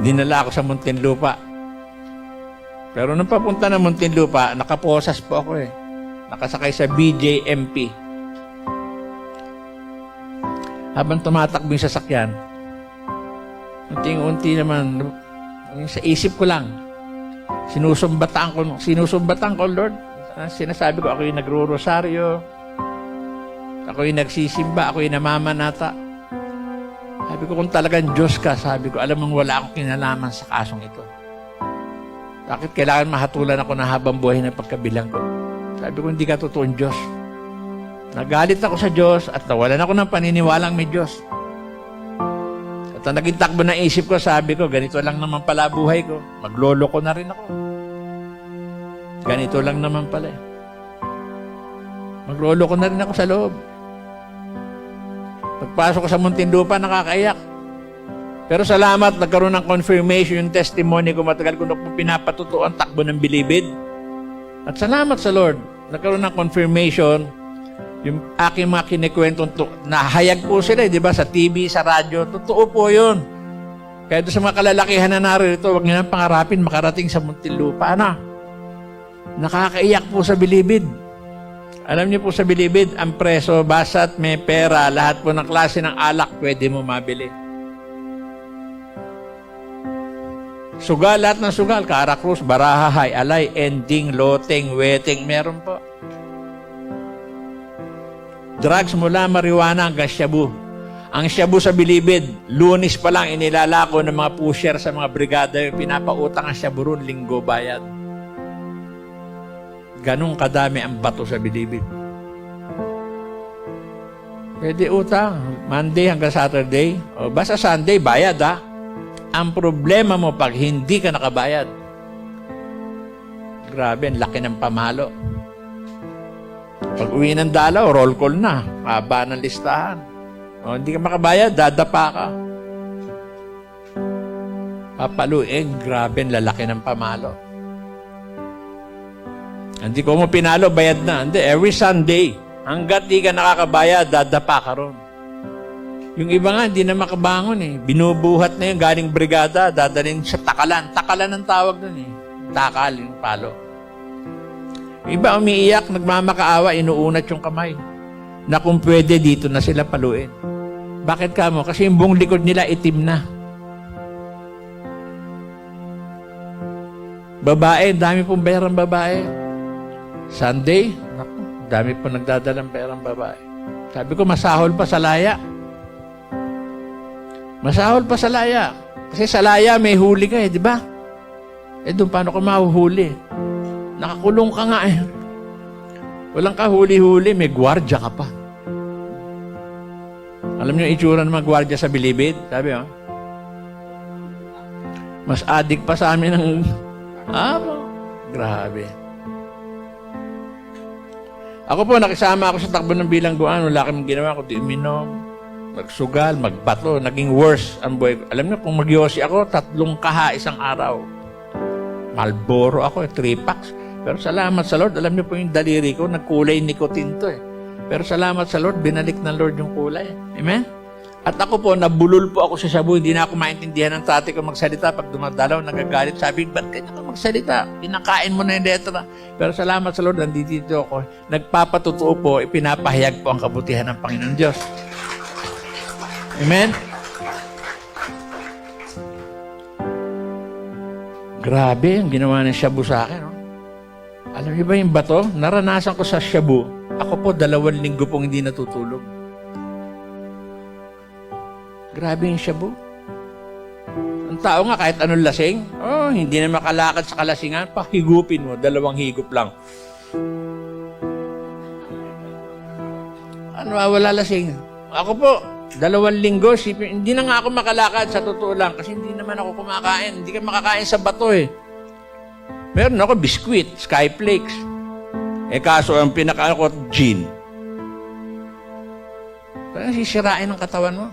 dinala ako sa Muntinlupa. Pero nung papunta ng Muntinlupa, nakaposas po ako eh. Nakasakay sa BJMP. Habang tumatakbo yung sasakyan, unti-unti naman, sa isip ko lang, sinusumbatan ko, Lord. Sinasabi ko, ako yung nagro-rosaryo, ako yung nagsisimba, ako yung namamanata. Sabi ko, kung talagang Diyos ka, sabi ko, alam mong wala akong kinalaman sa kasong ito. Bakit kailangan mahatulan ako na habang buhay ng pagkabilang ko? Sabi ko, hindi ka totoong Diyos. Nagalit ako sa Diyos at nawalan ako ng paniniwalang may Diyos. At ang naging takbo ng isip ko, sabi ko, ganito lang naman pala buhay ko. Maglolo ko na rin ako. Ganito lang naman pala eh. Maglolo ko na rin ako sa loob. Pagpasok ko sa Muntinlupa, nakakaiyak. Pero salamat, nagkaroon ng confirmation yung testimony ko. Matagal ko na po pinapatuto ang takbo ng bilibid. At salamat sa Lord, nagkaroon ng confirmation yung aking mga kinikwentong nahayag po sila, di ba? Sa TV, sa radyo. Totoo po yun. Kaya doon sa mga kalalakihan na narito, huwag nyo nang pangarapin makarating sa Muntinlupa. Ano? Nakakaiyak po sa bilibid. Alam niyo po sa bilibid, ang preso, basta't may pera, lahat po ng klase ng alak, pwede mo mabili. Sugal, lahat ng sugal. Karakrus, barahahay, alay, ending, loteng, weteng, meron po. Drugs mula marijuana hanggang shabu. Ang shabu sa bilibid, Lunes pa lang inilalako ng mga pusher sa mga brigada, pinapautang ang shabu ron, linggo bayad. Ganong kadami ang bato sa bilibid. Pwede utang, Monday hanggang Saturday, o basta Sunday, bayad ha. Ang problema mo pag hindi ka nakabayad, grabe, ang laki ng pamalo. Pag uwi ng dalaw, roll call na. Haba ng listahan. O, hindi ka makabayad, dadapa ka. Papaluin, grabe, lalaki ng pamalo. Hindi ko mo pinalo, bayad na. Hindi, every Sunday, hanggat di ka nakakabayad, dadapa ka ron. Yung iba nga, hindi na makabangon eh. Binubuhat na yung galing brigada, dadalhin sa takalan. Takalan ang tawag nun eh. Takal, yung palo. Iba umiiyak, nagmamakaawa, inuunat yung kamay. Na kung pwede, dito na sila paluin. Bakit ka mo? Kasi yung buong likod nila itim na. Babae, dami pong perang babae. Sunday, naku, dami pong nagdadalang perang babae. Sabi ko, masahol pa sa laya. Masahol pa sa laya. Kasi sa laya, may huli ka eh, di ba? Eh, doon paano ka mahuhuli? Nakakulong ka nga eh. Walang kahuli-huli, may gwardya ka pa. Alam niyo itsura ng mga gwardya sa bilibid? Sabi oh. Mas adik pa sa amin ng... grabe. Ako po, nakisama ako sa takbo ng bilangguan. Wala kaming ginawa, kundi uminom, magsugal, magbato. Naging worse ang buhay ko. Alam niyo, kung magyosi ako, 3 kaha isang araw. Malboro ako, 3 packs. Pero salamat sa Lord, alam niyo po yung daliri ko, nagkulay nicotine to eh. Pero salamat sa Lord, binalik ng Lord yung kulay. Amen? At ako po, nabulol po ako sa shabu. Hindi na ako maintindihan ng tatay ko magsalita. Pag dumadalaw, nagagalit. Sabi, ba't kanya ka magsalita? Pinakain mo na yung letra. Pero salamat sa Lord, nandito ako. Nagpapatutuo po, ipinapahayag po ang kabutihan ng Panginoon Diyos. Amen? Grabe, ang ginawa ng shabu sa akin. No? Alam niyo ba yung bato? Naranasan ko sa shabu. Ako po, 2 linggo pong hindi natutulog. Grabe yung shabu. Ang tao nga, kahit anong lasing, hindi na makalakad sa kalasingan, pakigupin mo, 2 higop lang. Ano, wala lasing. Ako po, 2 linggo, hindi na nga ako makalakad sa totoo lang, kasi hindi naman ako kumakain. Hindi ka makakain sa bato eh. Meron ako biskwit, skyflakes. Eh kaso ang pinakain ko, gin. Parang sisirain ang katawan mo.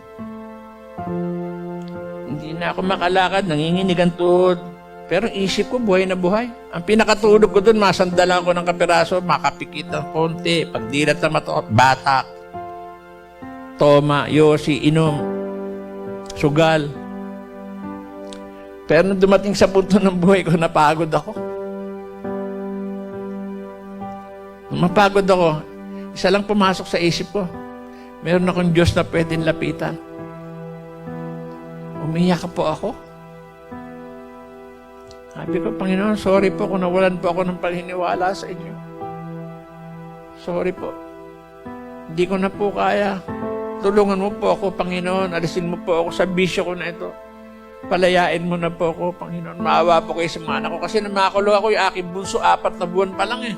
Hindi na ako makalakad, nanginginig ang tuhod. Pero isip ko, buhay na buhay. Ang pinakatulog ko doon, masandalan ko ng kapiraso, makapikit ng konti, pagdilat na mata, batak, toma, yosi, inom, sugal. Pero nung dumating sa punto ng buhay ko, napagod ako. Nung mapagod ako, isa lang pumasok sa isip ko. Meron akong Diyos na pwedeng lapitan. Umiyak po ako. Sabi ko, Panginoon, sorry po kung nawalan po ako ng paniniwala sa inyo. Sorry po. Hindi ko na po kaya. Tulungan mo po ako, Panginoon. Alisin mo po ako sa bisyo ko na ito. Palayain mo na po ako, Panginoon. Maawa po kayo sa mga anak ko. Kasi namakulo ako yung aking bunso, 4 na buwan pa lang eh.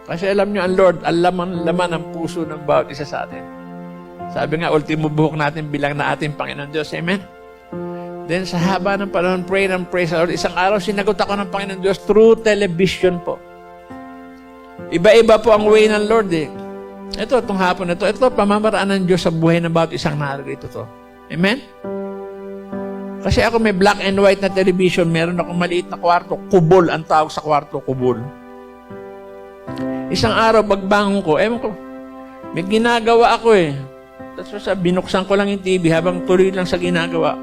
Kasi alam nyo, ang Lord, ang laman ng puso ng bawat isa sa atin. Sabi nga, ultimo buhok natin bilang na ating Panginoon Diyos. Amen? Then sa haba ng panahon, pray sa Lord. Isang araw, sinagot ako ng Panginoon Diyos through television po. Iba-iba po ang way ng Lord eh. Ito, itong hapon na ito. Ito, pamamaraan ng Diyos sa buhay ng bawat isang narito to. Amen? Kasi ako may black and white na television, meron akong maliit na kwarto. Kubol ang tawag sa kwarto, kubol. Isang araw, pagbangon ko, ewan ko, may ginagawa ako eh. Tapos binuksan ko lang yung TV habang tuloy lang sa ginagawa.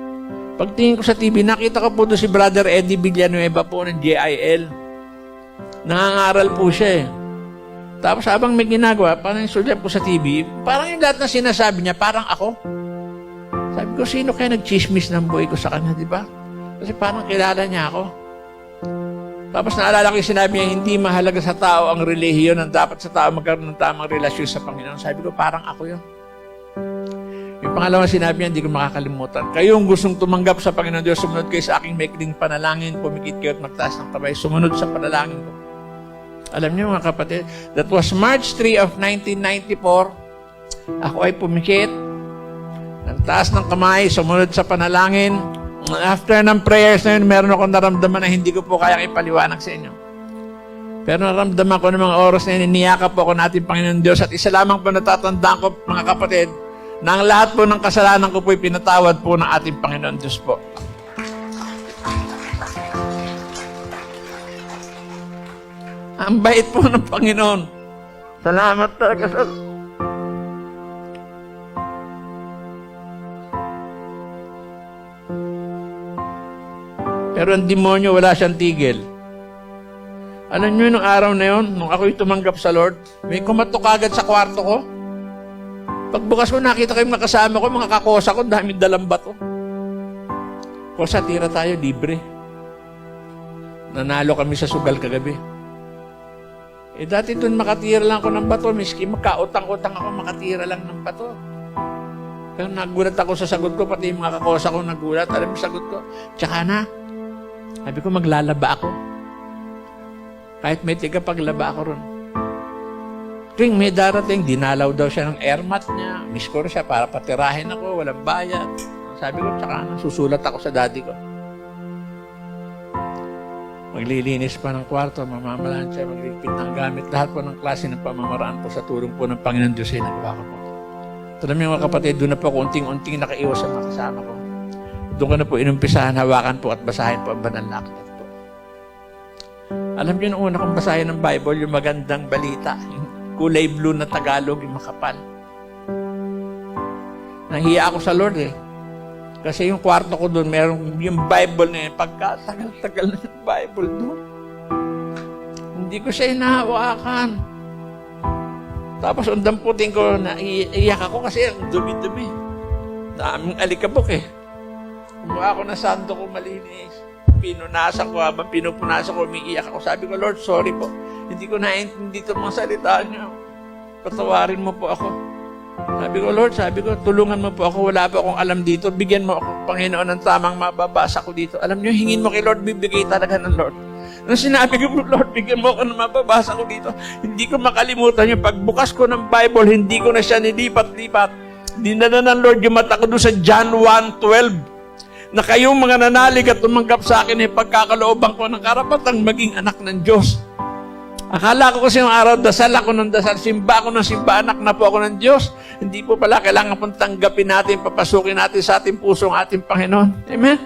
Pagtingin ko sa TV, nakita ko po doon si Brother Eddie Villanueva po ng JIL. Nangangaral po siya eh. Tapos habang may ginagawa, parang sulat ko sa TV, parang yung lahat na sinasabi niya, parang ako. Sabi ko, sino kaya nag-chismis ng buhay ko sa kanya, di ba? Kasi parang kilala niya ako. Tapos naalala ko yung sinabi niya, hindi mahalaga sa tao ang relihiyon, ang dapat sa tao magkaroon ng tamang relasyon sa Panginoon. Sabi ko, parang ako yun. Yung pangalawang sinabi niya, hindi ko makakalimutan. Kayong gustong tumanggap sa Panginoon Diyos, sumunod kayo sa aking maikling panalangin, pumikit kayo at magtaas ng kamay, sumunod sa panalangin ko. Alam niyo mga kapatid, that was March 3 of 1994. Ako ay pumikit, nagtaas ng kamay, sumunod sa panalangin. After ng prayers na yun, meron akong naramdaman na hindi ko po kayang ipaliwanag sa inyo. Pero naramdaman ko ng mga oras na yun, niyakap po ako natin Panginoon Diyos. At isa lamang po natatandaan ko mga kapatid, na ang lahat po ng kasalanan ko po'y pinatawad po ng ating Panginoon Diyos po. Ang bait po ng Panginoon. Salamat talaga sa... Pero ang demonyo, wala siyang tigil. Alam niyo, nung araw na yun, nung ako'y tumanggap sa Lord, may kumatok agad sa kwarto ko. Pagbukas ko, nakita ko yung mga kasama ko, mga kakosa ko, daming dalang bato. Kosa, tira tayo, libre. Nanalo kami sa sugal kagabi. Eh dati doon makatira lang ako ng bato, miski magkautang-utang ako, makatira lang ng bato. Pero nagulat ako sa sagot ko, pati yung mga kakosa ko nagulat. Alam mo sagot ko, tsaka na, sabi ko maglalaba ako. Kahit may tigapaglaba ako ron. Tuwing may darating, dinalaw daw siya ng airmat niya, miss ko siya para patirahin ako, walang bayad. Sabi ko, tsaka na, susulat ako sa daddy ko. Maglilinis pa ng kwarto, mamamalaan siya, magligpit ng gamit, lahat po ng klase ng pamamaraan po sa tulong po ng Panginoon Diyos ay nagawa ko po. Alam niyo mga kapatid, doon na po ako unting-unting nakaiwas sa mga kasama ko. Doon ko na po inumpisahan, hawakan po at basahin po ang banal na aklat po. Alam niyo, nung una kong basahin ng Bible, yung magandang balita, yung kulay blue na Tagalog, yung makapal. Nahiya ako sa Lord eh. Kasi yung kwarto ko doon, meron yung Bible na yun. Pagkatagal-tagal na yung Bible doon. Hindi ko siya hinahawakan. Tapos undamputin ko, naiyak ako kasi ang dumi-dumi. Daming alikabok eh. Kumuha ako na santo ko malinis. Pinunasan ko, habang pinupunasan ko, umiiyak ako. Sabi ko, Lord, sorry po. Hindi ko naintindi itong mga salita niyo. Patawarin mo po ako. Sabi ko, Lord, tulungan mo po ako. Wala pa akong alam dito. Bigyan mo ako, Panginoon, ng tamang mababasa ko dito. Alam niyo, hingin mo kay Lord, bibigay talaga ng Lord. Nung sinabi ko, Lord, bigyan mo ako ng mababasa ko dito, hindi ko makalimutan yung pagbukas ko ng Bible, hindi ko na siya nilipat-lipat. Dinala ng Lord yung mata ko doon sa John 1:12 na kayong mga nanalig at tumanggap sa akin ay pagkakalooban ko ng karapatang maging anak ng Diyos. Akala ko kasi yung araw, dasal ako ng dasal, simba ako ng simba, anak na po ako ng Diyos. Hindi po pala kailangan pong tanggapin natin, papasukin natin sa ating puso ang ating Panginoon. Amen?